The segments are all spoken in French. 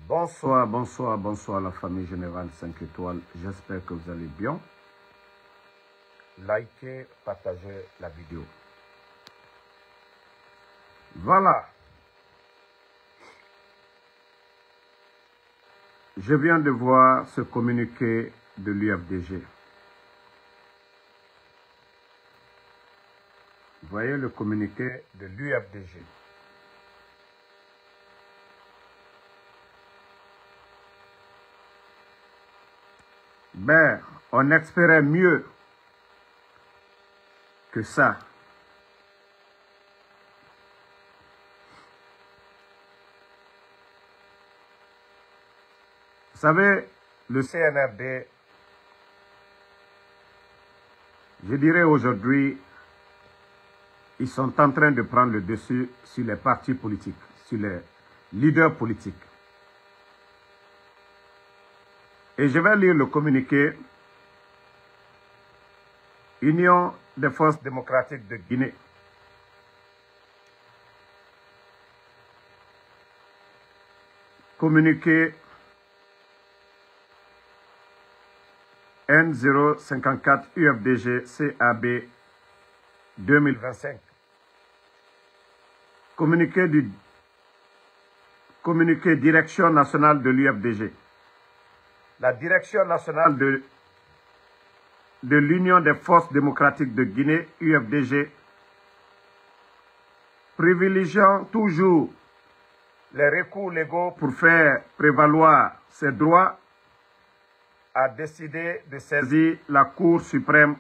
Bonsoir, bonsoir, bonsoir la famille générale 5 étoiles. J'espère que vous allez bien. Likez, partagez la vidéo. Voilà. Je viens de voir ce communiqué de l'UFDG. Vous voyez le communiqué de l'UFDG. Ben, on espérait mieux que ça. Vous savez, le CNRD, je dirais aujourd'hui, ils sont en train de prendre le dessus sur les partis politiques, sur les leaders politiques. Et je vais lire le communiqué Union des forces démocratiques de Guinée. Communiqué N054 UFDG CAB 2025. Communiqué Direction nationale de l'UFDG. La Direction nationale de l'Union des forces démocratiques de Guinée, UFDG, privilégiant toujours les recours légaux pour faire prévaloir ses droits, a décidé de saisir la Cour suprême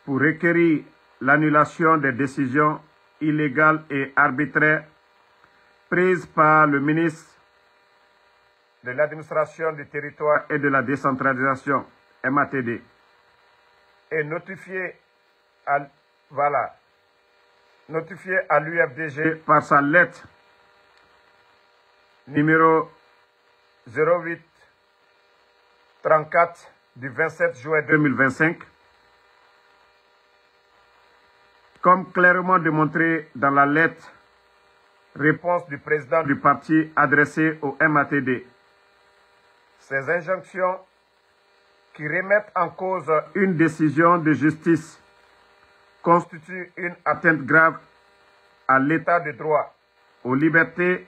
pour requérir l'annulation des décisions illégales et arbitraires prises par le ministre de l'administration du territoire et de la décentralisation, MATD, et notifié à l'UFDG par sa lettre numéro 0834 du 27 juin 2025, comme clairement démontré dans la lettre réponse du président du parti adressée au MATD. Ces injonctions qui remettent en cause une décision de justice constituent une atteinte grave à l'état de droit, aux libertés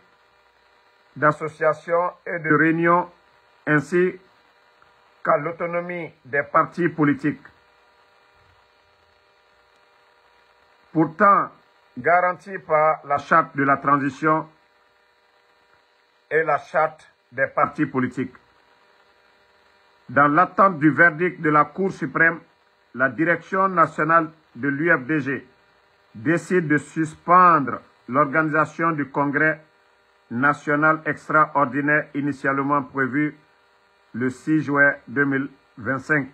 d'association et de réunion, ainsi qu'à l'autonomie des partis politiques. Pourtant, garantie par la charte de la transition et la charte des partis politiques. Dans l'attente du verdict de la Cour suprême, la direction nationale de l'UFDG décide de suspendre l'organisation du congrès national extraordinaire initialement prévu le 6 juin 2025.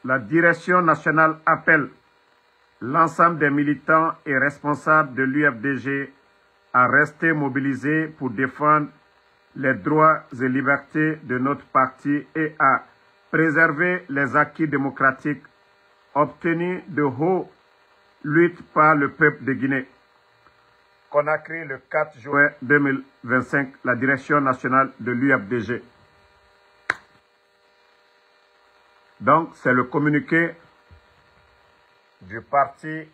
La direction nationale appelle l'ensemble des militants et responsables de l'UFDG à rester mobilisés pour défendre les droits et libertés de notre parti et à préserver les acquis démocratiques obtenus de haute lutte par le peuple de Guinée. Conakry, le 4 juin 2025, la direction nationale de l'UFDG. Donc, c'est le communiqué du parti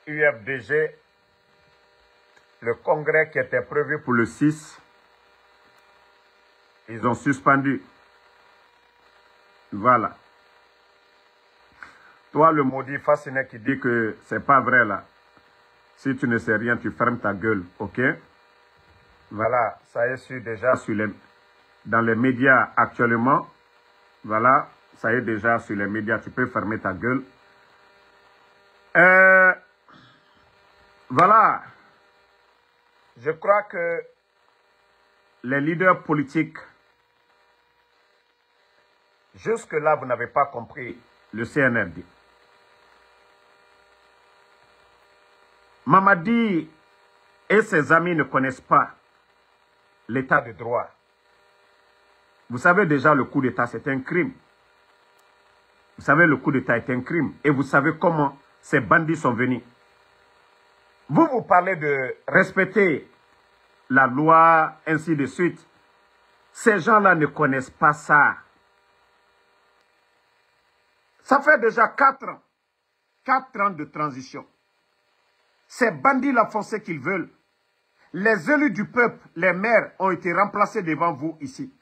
UFDG, le congrès qui était prévu pour le 6, ils ont suspendu. Voilà. Toi, le maudit fasciné qui dit que c'est pas vrai là. Si tu ne sais rien, tu fermes ta gueule, ok? Voilà, ça est sur déjà dans les médias actuellement. Voilà, ça est déjà sur les médias, tu peux fermer ta gueule. Voilà. Je crois que les leaders politiques, jusque-là, vous n'avez pas compris le CNRD. Mamadi et ses amis ne connaissent pas l'état de droit. Vous savez déjà, le coup d'État, c'est un crime. Vous savez, le coup d'État est un crime. Et vous savez comment ces bandits sont venus. Vous parlez de respecter la loi, ainsi de suite. Ces gens-là ne connaissent pas ça. Ça fait déjà 4 ans. 4 ans de transition. Ces bandits-là font ce qu'ils veulent. Les élus du peuple, les maires, ont été remplacés devant vous ici.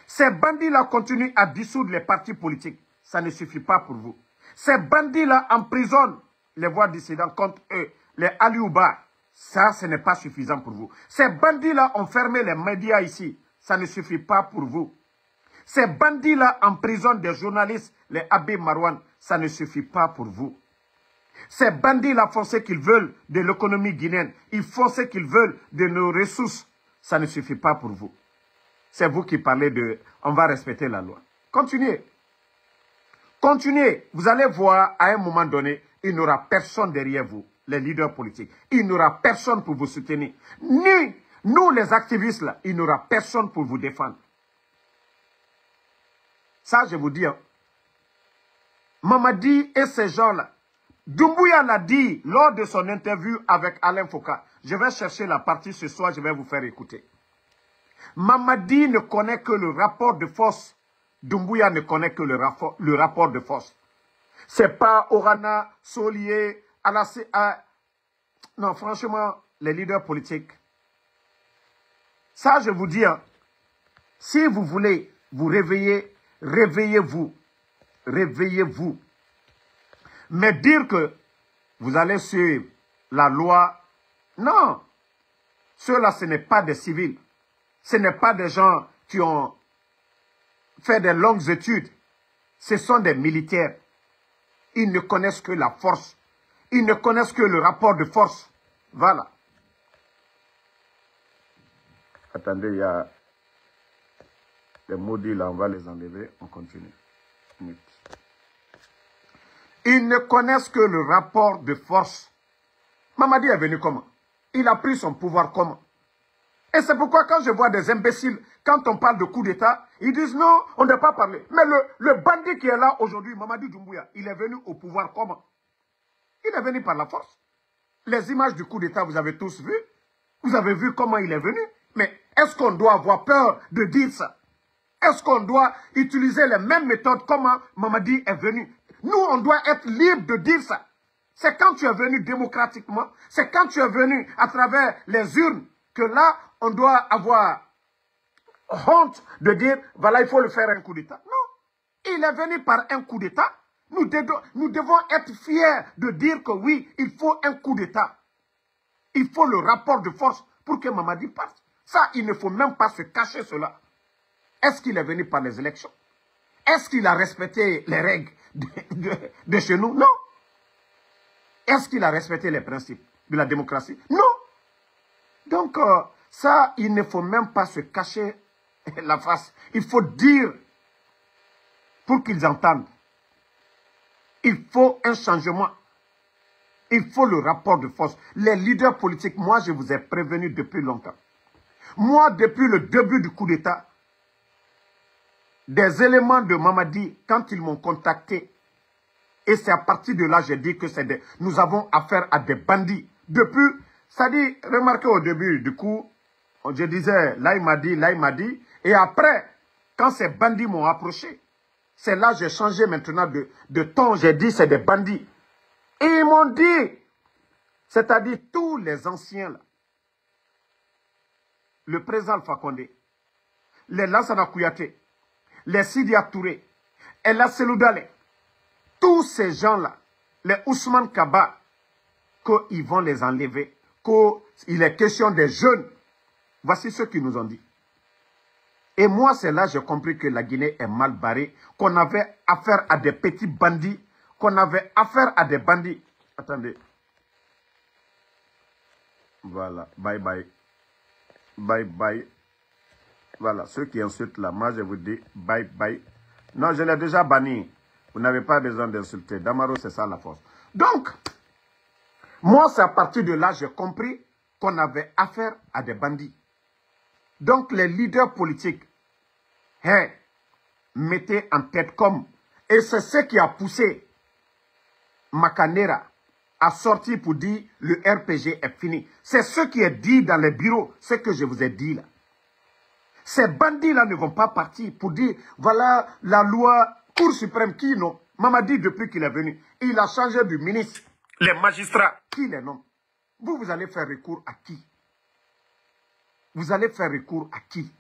Ces bandits-là continuent à dissoudre les partis politiques. Ça ne suffit pas pour vous. Ces bandits-là emprisonnent les voix dissidents contre eux, les Aliouba. Ça, ce n'est pas suffisant pour vous. Ces bandits-là ont fermé les médias ici. Ça ne suffit pas pour vous. Ces bandits-là emprisonnent des journalistes, les Habib Marouane. Ça ne suffit pas pour vous. Ces bandits-là font ce qu'ils veulent de l'économie guinéenne. Ils font ce qu'ils veulent de nos ressources. Ça ne suffit pas pour vous. C'est vous qui parlez de « on va respecter la loi ». Continuez. Continuez. Vous allez voir, à un moment donné, il n'y aura personne derrière vous, les leaders politiques. Il n'y aura personne pour vous soutenir. Ni nous, les activistes, là, il n'y aura personne pour vous défendre. Ça, je vous dis. Hein. Mamadi et ces gens-là, Doumbouya l'a dit lors de son interview avec Alain Foka. Je vais chercher la partie ce soir, je vais vous faire écouter. Mamadi ne connaît que le rapport de force. Doumbouya ne connaît que le rapport de force. C'est pas Orana, Solier, Alassé. Non, franchement, les leaders politiques. Ça, je vous dis, hein, si vous voulez vous réveiller, réveillez-vous. Réveillez-vous. Mais dire que vous allez suivre la loi, non. Ceux-là, ce n'est pas des civils. Ce n'est pas des gens qui ont fait des longues études. Ce sont des militaires. Ils ne connaissent que la force. Ils ne connaissent que le rapport de force. Voilà. Attendez, il y a les maudits là, on va les enlever. On continue. Ils ne connaissent que le rapport de force. Mamadi est venu comment? Il a pris son pouvoir comment? Et c'est pourquoi quand je vois des imbéciles, quand on parle de coup d'État, ils disent non, on ne doit pas parler. Mais le bandit qui est là aujourd'hui, Mamadi Doumbouya, il est venu au pouvoir comment? Il est venu par la force. Les images du coup d'État, vous avez tous vu. Vous avez vu comment il est venu. Mais est-ce qu'on doit avoir peur de dire ça? Est-ce qu'on doit utiliser les mêmes méthodes comment Mamadi est venu? Nous, on doit être libre de dire ça. C'est quand tu es venu démocratiquement, c'est quand tu es venu à travers les urnes, que là, on doit avoir honte de dire, voilà, il faut le faire un coup d'État. Non, il est venu par un coup d'État. Nous devons être fiers de dire que oui, il faut un coup d'État. Il faut le rapport de force pour que Mamadi parte. Ça, il ne faut même pas se cacher cela. Est-ce qu'il est venu par les élections? Est-ce qu'il a respecté les règles de chez nous? Non. Est-ce qu'il a respecté les principes de la démocratie? Non. Donc, ça, il ne faut même pas se cacher la face. Il faut dire pour qu'ils entendent. Il faut un changement. Il faut le rapport de force. Les leaders politiques, moi, je vous ai prévenu depuis longtemps. Moi, depuis le début du coup d'État, des éléments de Mamadi, quand ils m'ont contacté, et c'est à partir de là, j'ai dit que nous avons affaire à des bandits. Depuis, ça dit, remarquez au début, du coup, je disais, là il m'a dit, et après, quand ces bandits m'ont approché, c'est là que j'ai changé maintenant de ton, j'ai dit, c'est des bandits. Et ils m'ont dit, c'est-à-dire tous les anciens, là, le président Alpha Condé, les Lansana Kouyaté, les Sidi Touré, et la Seloudale, tous ces gens-là, les Ousmane Kaba, qu'ils vont les enlever, qu'il est question des jeunes. Voici ce qu'ils nous ont dit. Et moi, c'est là que j'ai compris que la Guinée est mal barrée, qu'on avait affaire à des petits bandits, qu'on avait affaire à des bandits. Attendez. Voilà, bye bye. Bye bye. Voilà, ceux qui insultent là, moi je vous dis bye bye. Non, je l'ai déjà banni. Vous n'avez pas besoin d'insulter. Damaro, c'est ça la force. Donc, moi, c'est à partir de là que j'ai compris qu'on avait affaire à des bandits. Donc, les leaders politiques, mettez en tête comme, et c'est ce qui a poussé Makanera a sorti pour dire le RPG est fini. C'est ce qui est dit dans les bureaux, ce que je vous ai dit là. Ces bandits-là ne vont pas partir pour dire, voilà la loi Cour suprême qui non. Mamadi, depuis qu'il est venu, il a changé de ministre. Les magistrats, qui les nomme? Vous allez faire recours à qui? Vous allez faire recours à qui?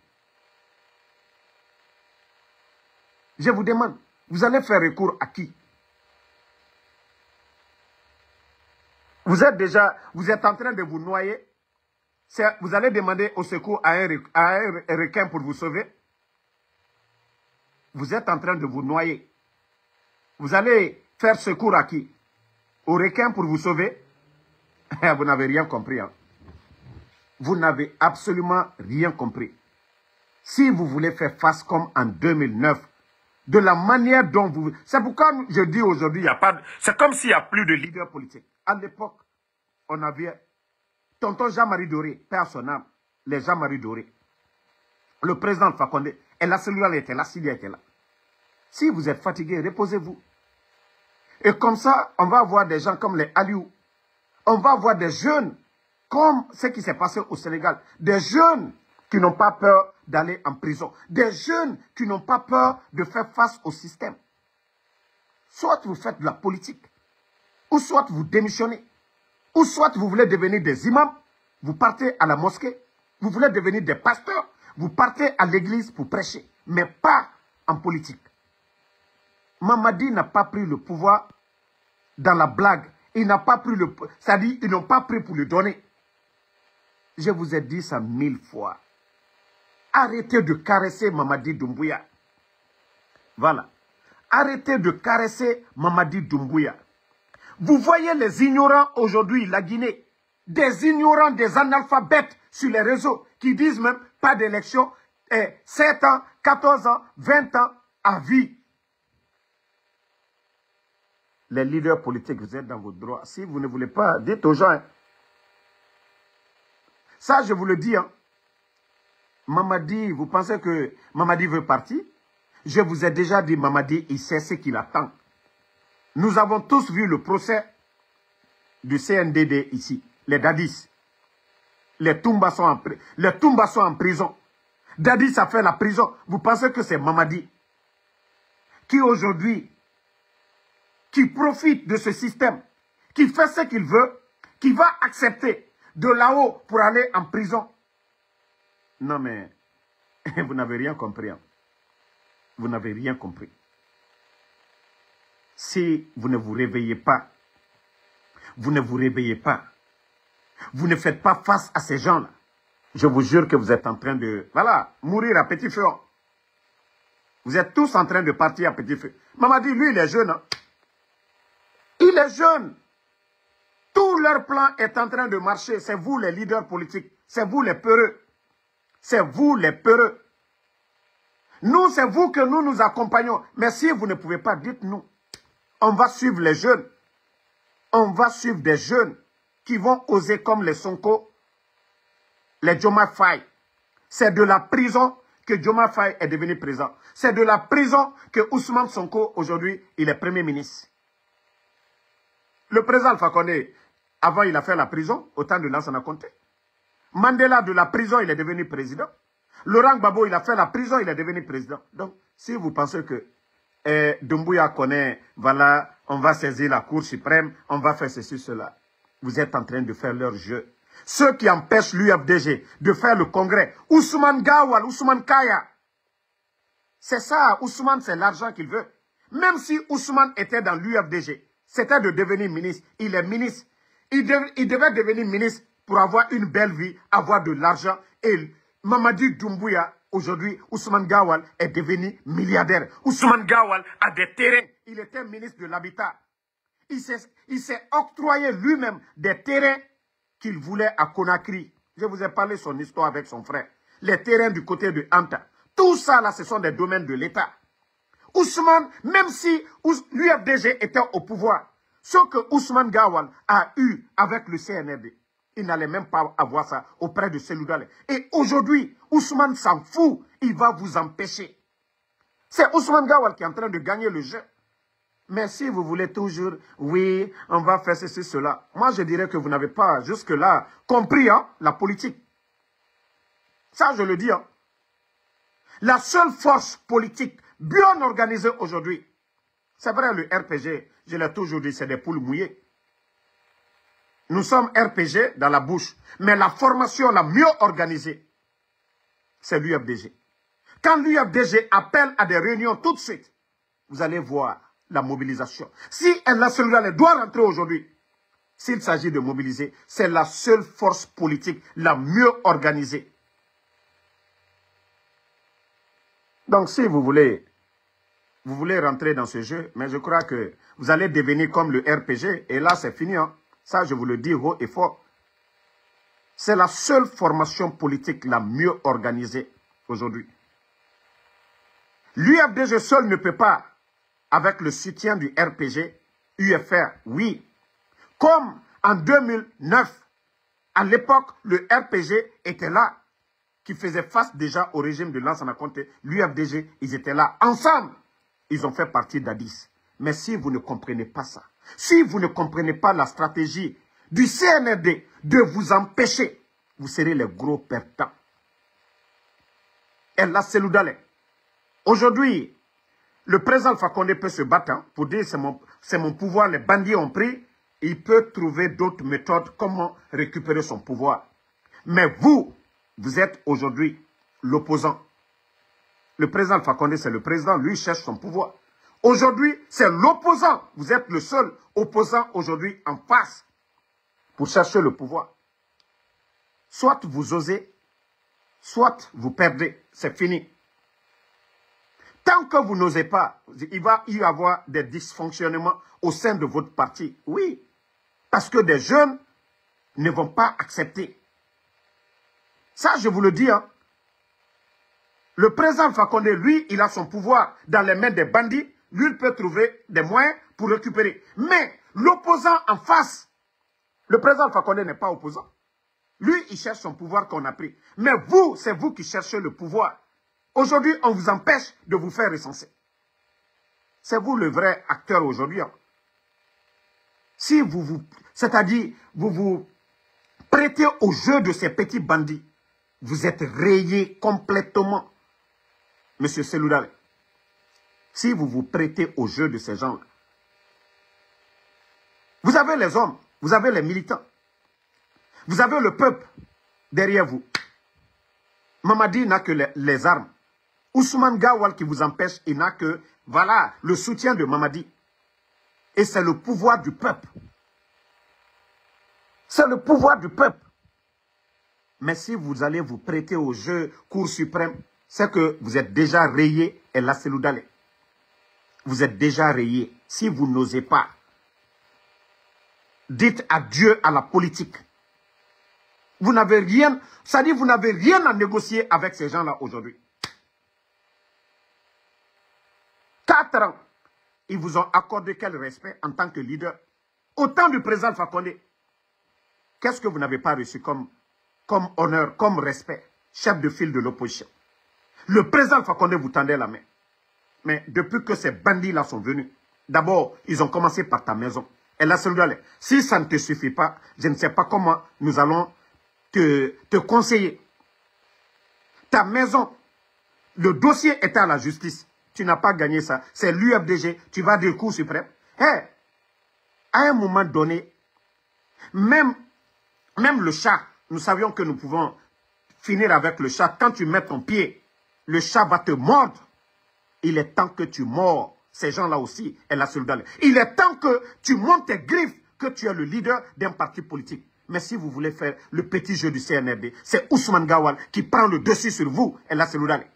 Je vous demande, vous allez faire recours à qui? Vous êtes en train de vous noyer. Vous allez demander au secours à un requin pour vous sauver. Vous êtes en train de vous noyer. Vous allez faire secours à qui? Au requin pour vous sauver? Vous n'avez rien compris. Hein? Vous n'avez absolument rien compris. Si vous voulez faire face comme en 2009, de la manière dont vous... C'est pourquoi je dis aujourd'hui, il n'y a pas... C'est comme s'il n'y a plus de leader politique. À l'époque, on avait tonton Jean-Marie Doré, paix à son âme, les Jean-Marie Doré. Le président Fakonde, et la cellule était là, Syria était là. Si vous êtes fatigué, reposez-vous. Et comme ça, on va avoir des gens comme les Aliou. On va avoir des jeunes, comme ce qui s'est passé au Sénégal. Des jeunes qui n'ont pas peur d'aller en prison. Des jeunes qui n'ont pas peur de faire face au système. Soit vous faites de la politique, ou soit vous démissionnez, ou soit vous voulez devenir des imams, vous partez à la mosquée, vous voulez devenir des pasteurs, vous partez à l'église pour prêcher, mais pas en politique. Mamadi n'a pas pris le pouvoir dans la blague. Il n'a pas pris le... C'est-à-dire, ils n'ont pas pris pour le donner. Je vous ai dit ça 1000 fois. Arrêtez de caresser Mamadi Doumbouya. Voilà. Arrêtez de caresser Mamadi Doumbouya. Vous voyez les ignorants aujourd'hui, la Guinée. Des ignorants, des analphabètes sur les réseaux qui disent même pas d'élection. 7 ans, 14 ans, 20 ans à vie. Les leaders politiques, vous êtes dans vos droits. Si vous ne voulez pas, dites aux gens. Hein. Ça, je vous le dis. Hein. Mamadi, vous pensez que Mamadi veut partir? Je vous ai déjà dit, Mamadi, il sait ce qu'il attend. Nous avons tous vu le procès du CNDD ici. Les Dadis. Les Toumba sont en prison. Dadis a fait la prison. Vous pensez que c'est Mamadi qui aujourd'hui... qui profite de ce système, qui fait ce qu'il veut, qui va accepter de là-haut pour aller en prison. Non mais, vous n'avez rien compris. Hein. Vous n'avez rien compris. Si vous ne vous réveillez pas, vous ne vous réveillez pas, vous ne faites pas face à ces gens-là, je vous jure que vous êtes en train de, voilà, mourir à petit feu. Vous êtes tous en train de partir à petit feu. Mamadi, lui, il est jeune. Hein. Il est jeune. Tout leur plan est en train de marcher. C'est vous les leaders politiques. C'est vous les peureux. C'est vous les peureux. Nous, c'est vous que nous nous accompagnons. Mais si vous ne pouvez pas, dites-nous. On va suivre les jeunes. On va suivre des jeunes qui vont oser comme les Sonko, les Diomaye Faye. C'est de la prison que Diomaye Faye est devenu président. C'est de la prison que Ousmane Sonko, aujourd'hui, il est Premier ministre. Le président Alpha Condé, avant il a fait la prison, au temps de Lansana Conté. Mandela de la prison, il est devenu président. Laurent Gbagbo, il a fait la prison, il est devenu président. Donc, si vous pensez que Doumbouya connaît, voilà, on va saisir la Cour suprême, on va faire ceci, cela. Vous êtes en train de faire leur jeu. Ceux qui empêchent l'UFDG de faire le congrès, Ousmane Gawal, Ousmane Kaya, c'est ça, Ousmane, c'est l'argent qu'il veut. Même si Ousmane était dans l'UFDG, c'était de devenir ministre. Il est ministre. Il devait devenir ministre pour avoir une belle vie, avoir de l'argent. Et Mamadi Doumbouya, aujourd'hui, Ousmane Gawal est devenu milliardaire. Ousmane Gawal a des terrains. Il était ministre de l'Habitat. Il s'est octroyé lui-même des terrains qu'il voulait à Conakry. Je vous ai parlé de son histoire avec son frère. Les terrains du côté de Anta. Tout ça, là, ce sont des domaines de l'État. Ousmane, même si l'UFDG était au pouvoir, ce que Ousmane Gawal a eu avec le CNRD, il n'allait même pas avoir ça auprès de Seloudalé. Et aujourd'hui, Ousmane s'en fout, il va vous empêcher. C'est Ousmane Gawal qui est en train de gagner le jeu. Mais si vous voulez toujours, oui, on va faire ceci, cela. Moi, je dirais que vous n'avez pas jusque-là compris la politique. Ça, je le dis. La seule force politique bien organisée aujourd'hui, c'est vrai, le RPG, je l'ai toujours dit, c'est des poules mouillées. Nous sommes RPG dans la bouche, mais la formation la mieux organisée, c'est l'UFDG. Quand l'UFDG appelle à des réunions tout de suite, vous allez voir la mobilisation. Si la Sénégal doit rentrer aujourd'hui, s'il s'agit de mobiliser, c'est la seule force politique la mieux organisée. Donc si vous voulez rentrer dans ce jeu, mais je crois que vous allez devenir comme le RPG, et là c'est fini. Ça, je vous le dis haut et fort. C'est la seule formation politique la mieux organisée aujourd'hui. L'UFDG seul ne peut pas, avec le soutien du RPG, UFR, oui. Comme en 2009, à l'époque, le RPG était là, qui faisait face déjà au régime de Lansana Conté. L'UFDG, ils étaient là. Ensemble, ils ont fait partie d'Addis. Mais si vous ne comprenez pas ça, si vous ne comprenez pas la stratégie du CNRD de vous empêcher, vous serez les gros perdants. Et là, c'est l'Oudalé. Aujourd'hui, le président Alpha Condé peut se battre pour dire c'est mon pouvoir, les bandits ont pris. Il peut trouver d'autres méthodes comment récupérer son pouvoir. Mais vous êtes aujourd'hui l'opposant. Le président Alpha Condé, c'est le président, lui, il cherche son pouvoir. Aujourd'hui, c'est l'opposant. Vous êtes le seul opposant aujourd'hui en face pour chercher le pouvoir. Soit vous osez, soit vous perdez. C'est fini. Tant que vous n'osez pas, il va y avoir des dysfonctionnements au sein de votre parti. Oui, parce que des jeunes ne vont pas accepter. Ça, je vous le dis. Le président Alpha Condé, lui, il a son pouvoir dans les mains des bandits. Lui, il peut trouver des moyens pour récupérer. Mais l'opposant en face, le président Alpha Condé n'est pas opposant. Lui, il cherche son pouvoir qu'on a pris. Mais vous, c'est vous qui cherchez le pouvoir. Aujourd'hui, on vous empêche de vous faire recenser. C'est vous le vrai acteur aujourd'hui. Si c'est-à-dire, vous vous prêtez au jeu de ces petits bandits, vous êtes rayé complètement. Monsieur Seloudal, si vous vous prêtez au jeu de ces gens-là, vous avez les hommes, vous avez les militants, vous avez le peuple derrière vous. Mamadi n'a que les armes. Ousmane Gawal qui vous empêche, il n'a que, voilà, le soutien de Mamadi. Et c'est le pouvoir du peuple. C'est le pouvoir du peuple. Mais si vous allez vous prêter au jeu Cour suprême, c'est que vous êtes déjà rayé et là c'est l'Oudalé. Vous êtes déjà rayé. Si vous n'osez pas, dites adieu à la politique. Vous n'avez rien, c'est-à-dire vous n'avez rien à négocier avec ces gens-là aujourd'hui. 4 ans, ils vous ont accordé quel respect en tant que leader? Au temps du président Alpha Condé, qu'est-ce que vous n'avez pas reçu comme honneur, comme respect? Chef de file de l'opposition. Le président Alpha Condé vous tendait la main. Mais depuis que ces bandits-là sont venus, d'abord, ils ont commencé par ta maison. Et là, si ça ne te suffit pas, je ne sais pas comment nous allons te conseiller. Ta maison, le dossier était à la justice. Tu n'as pas gagné ça. C'est l'UFDG. Tu vas dire Cour suprême. À un moment donné, même le chat, nous savions que nous pouvons finir avec le chat. Quand tu mets ton pied, le chat va te mordre. Il est temps que tu mords ces gens-là aussi. Et la solidarité. Il est temps que tu montes tes griffes, que tu es le leader d'un parti politique. Mais si vous voulez faire le petit jeu du CNRD, c'est Ousmane Gawal qui prend le dessus sur vous. Et la solidarité.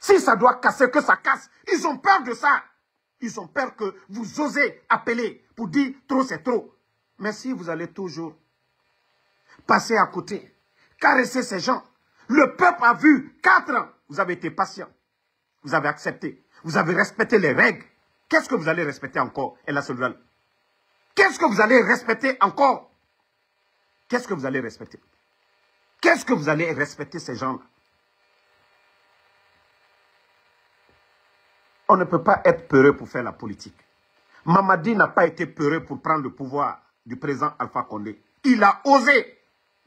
Si ça doit casser, que ça casse. Ils ont peur de ça. Ils ont peur que vous osez appeler pour dire trop c'est trop. Mais si vous allez toujours passer à côté, caresser ces gens, le peuple a vu 4 ans. Vous avez été patient. Vous avez accepté. Vous avez respecté les règles. Qu'est-ce que vous allez respecter encore, Ella Soldal? Qu'est-ce que vous allez respecter encore? Qu'est-ce que vous allez respecter? Qu'est-ce que vous allez respecter ces gens-là? On ne peut pas être peureux pour faire la politique. Mamadi n'a pas été peureux pour prendre le pouvoir du président Alpha Condé. Il a osé.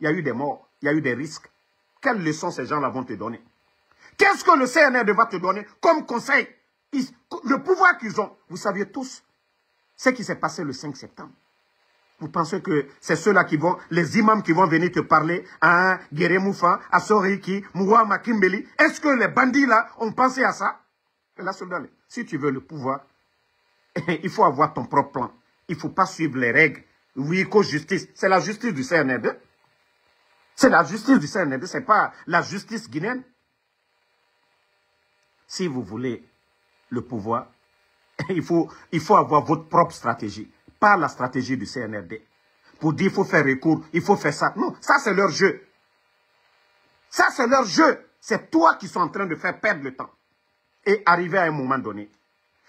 Il y a eu des morts, il y a eu des risques. Quelles leçons ces gens-là vont te donner? Qu'est-ce que le CNRD va te donner comme conseil? Le pouvoir qu'ils ont, vous saviez tous ce qui s'est passé le 5 septembre. Vous pensez que c'est ceux-là qui vont, les imams qui vont venir te parler à Guéré Moufa, à Soriki, Mouwa Makimbeli? Est-ce que les bandits là ont pensé à ça? Là, si tu veux le pouvoir, il faut avoir ton propre plan. Il ne faut pas suivre les règles. Oui, justice. C'est la justice du CNRD. C'est la justice du CNRD, ce n'est pas la justice guinéenne. Si vous voulez le pouvoir, il faut avoir votre propre stratégie, pas la stratégie du CNRD. Pour dire qu'il faut faire recours, il faut faire ça. Non, ça c'est leur jeu. Ça c'est leur jeu. C'est toi qui sont en train de faire perdre le temps. Et arriver à un moment donné.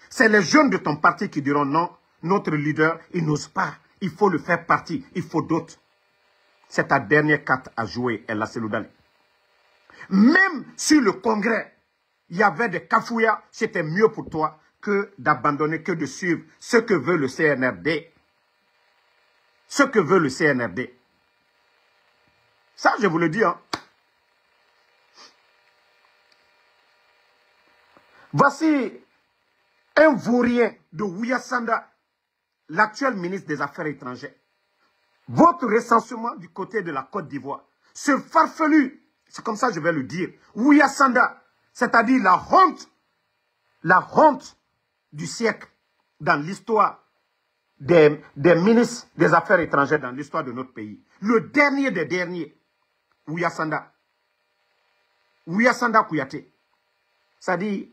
C'est les jeunes de ton parti qui diront non, notre leader, il n'ose pas. Il faut le faire partie, il faut d'autres. C'est ta dernière carte à jouer, El Seloudali. Même sur le congrès, il y avait des cafouillas, c'était mieux pour toi que d'abandonner, que de suivre ce que veut le CNRD. Ce que veut le CNRD. Ça, je vous le dis. Hein. Voici un vaurien de Ouyasanda, l'actuel ministre des Affaires étrangères. Votre recensement du côté de la Côte d'Ivoire, ce farfelu, c'est comme ça que je vais le dire, Ouyasanda, c'est-à-dire la honte du siècle dans l'histoire des ministres des Affaires étrangères dans l'histoire de notre pays. Le dernier des derniers, Ouyasanda Kouyaté. C'est-à-dire,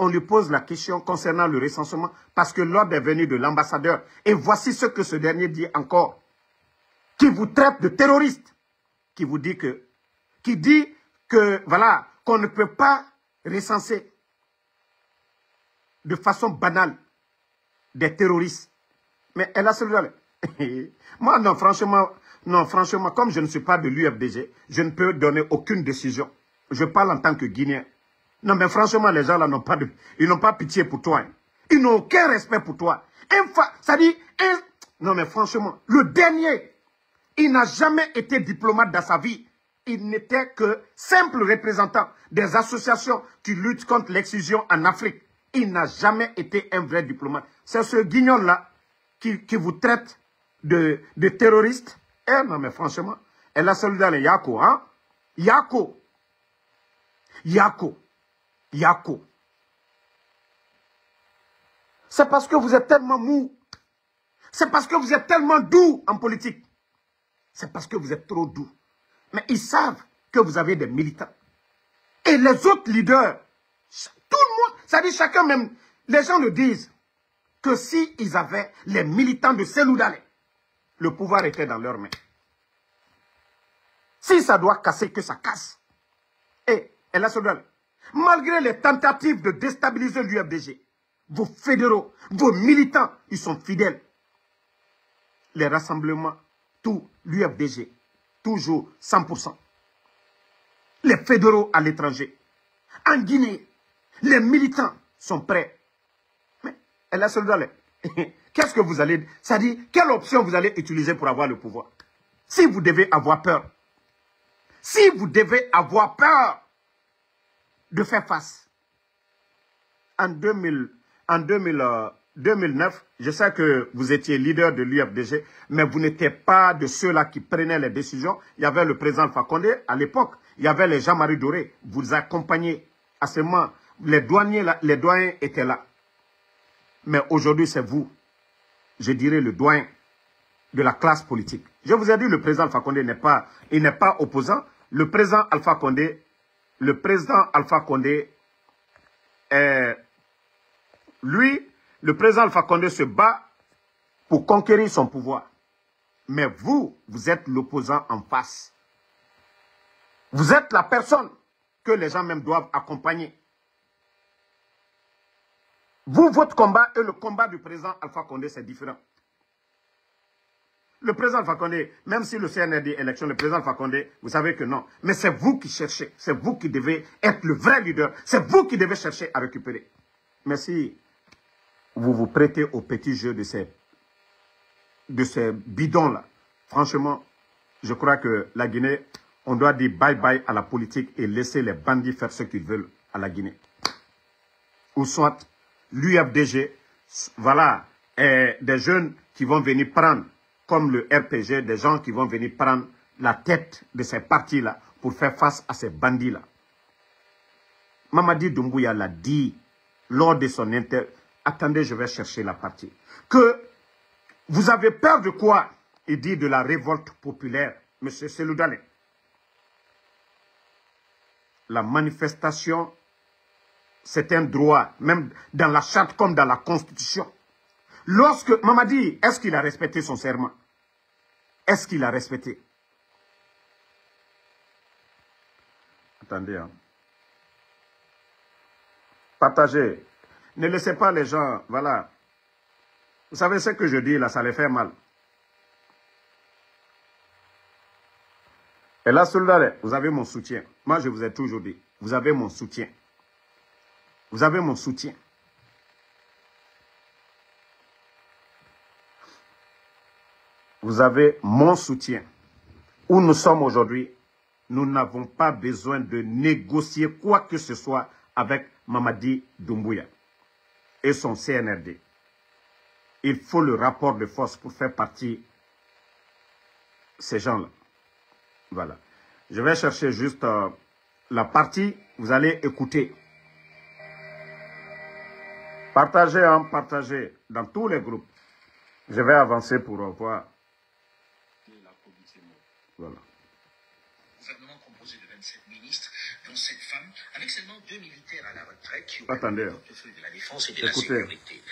on lui pose la question concernant le recensement parce que l'ordre est venu de l'ambassadeur. Et voici ce que ce dernier dit encore. Qui vous traite de terroriste. Qui dit que, voilà, qu'on ne peut pas recenser de façon banale des terroristes. Mais elle a celui-là. Moi, non, franchement, comme je ne suis pas de l'UFDG, je ne peux donner aucune décision. Je parle en tant que Guinéen. Non, mais franchement, les gens là ils n'ont pas pitié pour toi. Hein. Ils n'ont aucun respect pour toi. Non, mais franchement, le dernier, il n'a jamais été diplomate dans sa vie. Il n'était que simple représentant des associations qui luttent contre l'excision en Afrique. Il n'a jamais été un vrai diplomate. C'est ce guignol-là qui vous traite de terroriste. Eh non, mais franchement, elle a celui dans les Yako, hein? Yako. C'est parce que vous êtes tellement mou. C'est parce que vous êtes tellement doux en politique. C'est parce que vous êtes trop doux. Mais ils savent que vous avez des militants. Et les autres leaders, tout le monde, ça dit chacun même, les gens le disent, que s'ils avaient les militants de Seloudalé, le pouvoir était dans leurs mains. Si ça doit casser, que ça casse. Et la Seloudalé, malgré les tentatives de déstabiliser l'UFDG, vos fédéraux, vos militants, ils sont fidèles. Les rassemblements, tout, l'UFDG, toujours 100%. Les fédéraux à l'étranger. En Guinée, les militants sont prêts. Mais elle a celui-là. Qu'est-ce que vous allez... Ça dit, quelle option vous allez utiliser pour avoir le pouvoir? Si vous devez avoir peur, de faire face. En 2009, je sais que vous étiez leader de l'UFDG, mais vous n'étiez pas de ceux-là qui prenaient les décisions. Il y avait le président Alpha Condé à l'époque. Il y avait les Jean-Marie Doré. Vous accompagnez à ce moment. Les doyens étaient là. Mais aujourd'hui, c'est vous, je dirais, le doyen de la classe politique. Je vous ai dit, le président Alpha Condé n'est pas opposant. Le président Alpha Condé, lui, le président Alpha Condé se bat pour conquérir son pouvoir. Mais vous êtes l'opposant en face. Vous êtes la personne que les gens même doivent accompagner. Vous, votre combat et le combat du président Alpha Condé, c'est différent. Le président Alpha Condé, même si le CNRD élection, le président Alpha Condé, vous savez que non. Mais c'est vous qui cherchez, c'est vous qui devez être le vrai leader, c'est vous qui devez chercher à récupérer. Mais si vous vous prêtez au petit jeu de ces bidons-là, franchement, je crois que la Guinée, on doit dire bye-bye à la politique et laisser les bandits faire ce qu'ils veulent à la Guinée. Ou soit l'UFDG, voilà, des jeunes qui vont venir prendre, comme le RPG, des gens qui vont venir prendre la tête de ces partis-là pour faire face à ces bandits-là. Mamadi Doumbouya l'a dit lors de son Attendez, je vais chercher la partie. Que vous avez peur de quoi? Il dit de la révolte populaire. Monsieur Seloudane. La manifestation, c'est un droit, même dans la charte comme dans la constitution. Lorsque Mamadi, est-ce qu'il a respecté son serment? Est-ce qu'il a respecté? Attendez, hein. Partagez. Ne laissez pas les gens, voilà. Vous savez ce que je dis là, ça les fait mal. Et là, Soldare, vous avez mon soutien. Moi, je vous ai toujours dit, vous avez mon soutien. Vous avez mon soutien. Vous avez mon soutien. Où nous sommes aujourd'hui, nous n'avons pas besoin de négocier quoi que ce soit avec Mamadi Doumbouya et son CNRD. Il faut le rapport de force pour faire partie ces gens-là. Voilà. Je vais chercher juste la partie. Vous allez écouter. Partagez, hein, partagez dans tous les groupes. Je vais avancer pour voir. Voilà. Gouvernement composé de 27 ministres, dont 7 femmes, avec seulement 2 militaires à la retraite qui ont Attendez. le portefeuille de la défense et de la sécurité.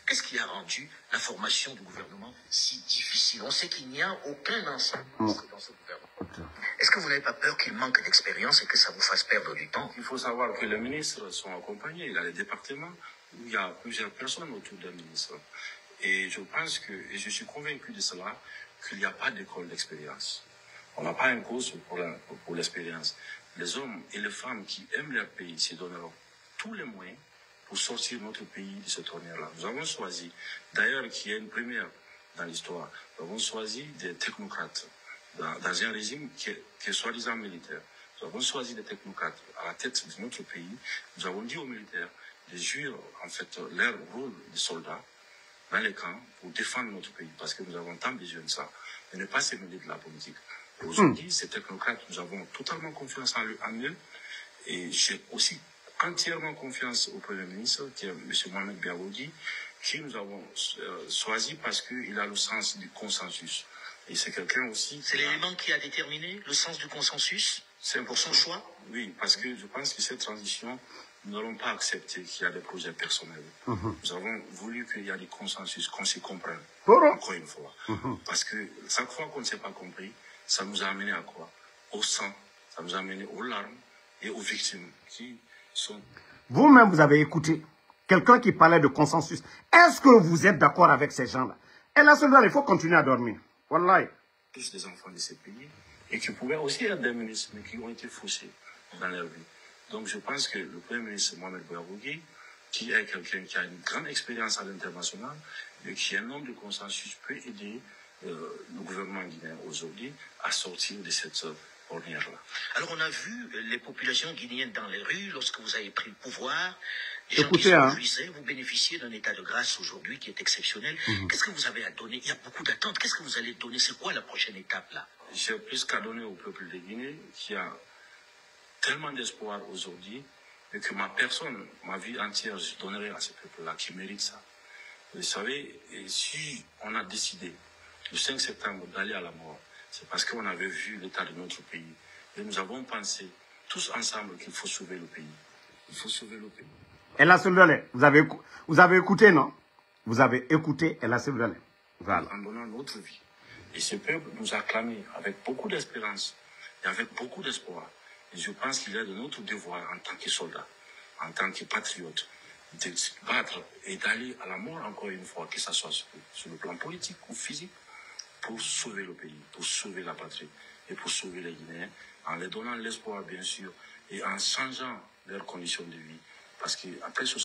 Qu'est-ce qui a rendu la formation du gouvernement si difficile? On sait qu'il n'y a aucun ensemble dans ce gouvernement. Est-ce que vous n'avez pas peur qu'il manque d'expérience et que ça vous fasse perdre du temps? Il faut savoir que les ministres sont accompagnés. Il y a les départements où il y a plusieurs personnes autour d'un ministre. Et je pense que, et je suis convaincu de cela, qu'il n'y a pas d'école d'expérience. On n'a pas un cours pour l'expérience. Les hommes et les femmes qui aiment leur pays se donneront tous les moyens pour sortir notre pays de cette ornière-là. Nous avons choisi, d'ailleurs, qui est une première dans l'histoire, nous avons choisi des technocrates dans un régime qui est soi-disant militaire. Nous avons choisi des technocrates à la tête de notre pays. Nous avons dit aux militaires de jouer, en fait, leur rôle de soldats dans les camps pour défendre notre pays, parce que nous avons tant besoin de ça, et ne pas se mêler de la politique. Aujourd'hui, ces technocrates, nous avons totalement confiance en eux, et j'ai aussi entièrement confiance au Premier ministre, qui est M. Mohamed Biaroudi, qui nous avons choisi parce qu'il a le sens du consensus. Et c'est quelqu'un aussi... C'est l'élément qui a déterminé le sens du consensus? C'est pour son choix? Oui, parce que je pense que cette transition, nous n'allons pas accepter qu'il y a des projets personnels. Nous avons voulu qu'il y ait des consensus, qu'on se comprenne, encore une fois. Parce que chaque fois qu'on ne s'est pas compris, ça nous a amené à quoi? Au sang, ça nous a amené aux larmes et aux victimes qui sont... Vous-même, vous avez écouté quelqu'un qui parlait de consensus. Est-ce que vous êtes d'accord avec ces gens-là? Et là, il faut continuer à dormir. Wallahi. Tous des enfants de ces pays et qui pouvaient aussi être des ministres, mais qui ont été fauchés dans leur vie. Donc je pense que le Premier ministre Mohamed Biaroudi, qui est quelqu'un qui a une grande expérience à l'international et qui est un homme de consensus, peut aider le gouvernement guinéen aujourd'hui à sortir de cette ornière-là. Alors on a vu les populations guinéennes dans les rues lorsque vous avez pris le pouvoir. Des Écoutez, gens qui se vous bénéficiez d'un état de grâce aujourd'hui qui est exceptionnel. Qu'est-ce que vous avez à donner? Il y a beaucoup d'attentes. Qu'est-ce que vous allez donner? C'est quoi la prochaine étape là? J'ai plus qu'à donner au peuple de Guinée qui a tellement d'espoir aujourd'hui et que ma personne, ma vie entière, je donnerai à ce peuple-là qui mérite ça. Vous savez, et si on a décidé le 5 septembre d'aller à la mort, c'est parce qu'on avait vu l'état de notre pays. Et nous avons pensé tous ensemble qu'il faut sauver le pays. Il faut sauver le pays. Et là, vous avez écouté, non? Vous avez écouté et là, voilà. En donnant notre vie. Et ce peuple nous a clamé avec beaucoup d'espérance et avec beaucoup d'espoir. Et je pense qu'il est de notre devoir en tant que soldats, en tant que patriotes, de se battre et d'aller à la mort encore une fois, que ce soit sur le plan politique ou physique, pour sauver le pays, pour sauver la patrie et pour sauver les Guinéens, en leur donnant l'espoir bien sûr et en changeant leurs conditions de vie. Parce qu'après